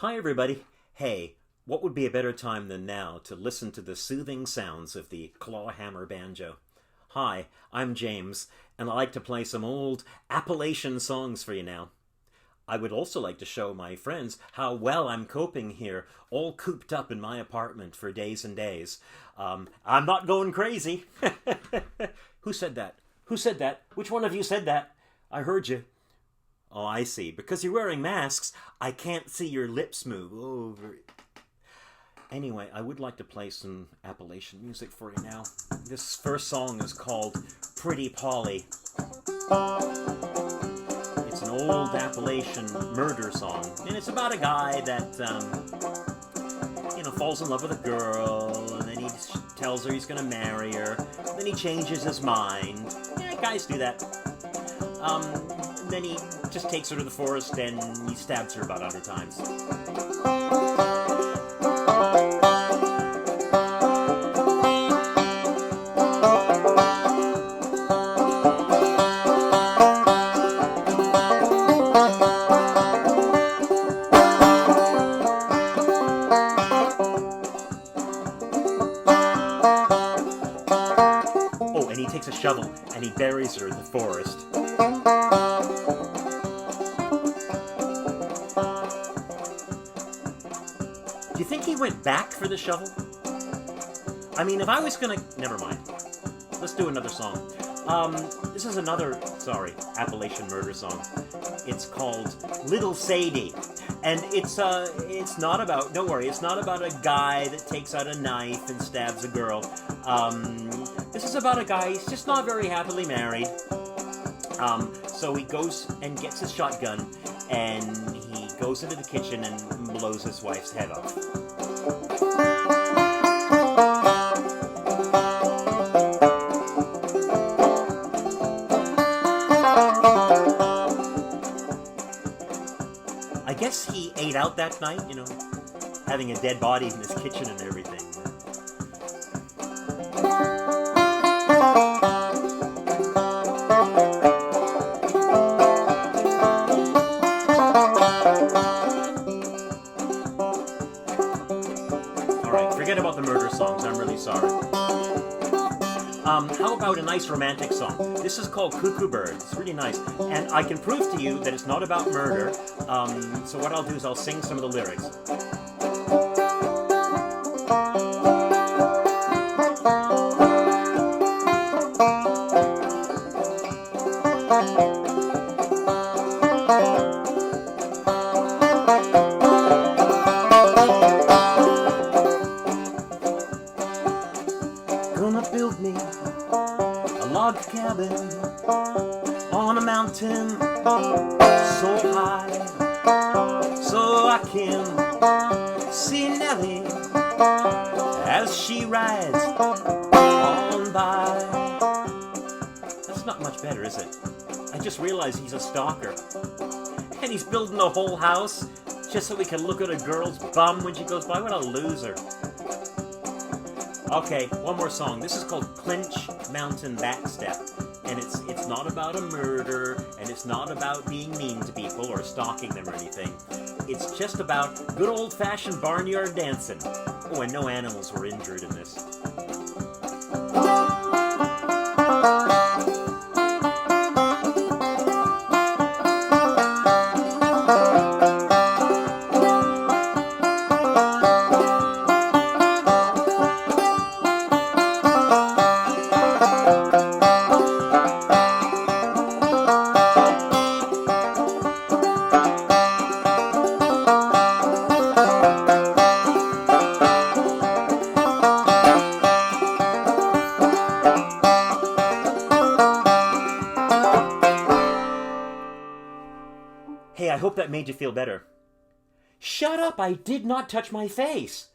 Hi, everybody. Hey, what would be a better time than now to listen to the soothing sounds of the clawhammer banjo? Hi, I'm James, and I like to play some old Appalachian songs for you now. I would also like to show my friends how well I'm coping here, all cooped up in my apartment for days and days. I'm not going crazy. Who said that? Who said that? Which one of you said that? I heard you. Oh, I see. Because you're wearing masks, I can't see your lips move. Oh, Anyway, I would like to play some Appalachian music for you now. This first song is called Pretty Polly. It's an old Appalachian murder song, and it's about a guy that, falls in love with a girl, and then he tells her he's going to marry her, then he changes his mind. Yeah, guys do that. Then he just takes her to the forest and he stabs her about 100 times. Oh, and he takes a shovel and he buries her in the forest. Do you think he went back for the shovel? I mean, if I was gonna... Never mind. Let's do another song. This is another, Appalachian murder song. It's called Little Sadie. And it's not about... Don't worry, it's not about a guy that takes out a knife and stabs a girl. This is about a guy, he's just not very happily married. So he goes and gets his shotgun, and he goes into the kitchen and blows his wife's head off. I guess he ate out that night, having a dead body in his kitchen and everything. Alright, forget about the murder songs, I'm really sorry. How about a nice romantic song? This is called Cuckoo Bird. It's really nice. And I can prove to you that it's not about murder. So what I'll do is I'll sing some of the lyrics. Gonna build me a log cabin on a mountain so high, so I can see Nellie as she rides on by. That's not much better, is it? I just realized he's a stalker, and he's building a whole house just so we can look at a girl's bum when she goes by. What a loser. Okay, one more song. This is called Clinch Mountain Backstep. And it's not about a murder, and it's not about being mean to people or stalking them or anything. It's just about good old-fashioned barnyard dancing. Oh, and no animals were injured in this. Hey, I hope that made you feel better. Shut up! I did not touch my face!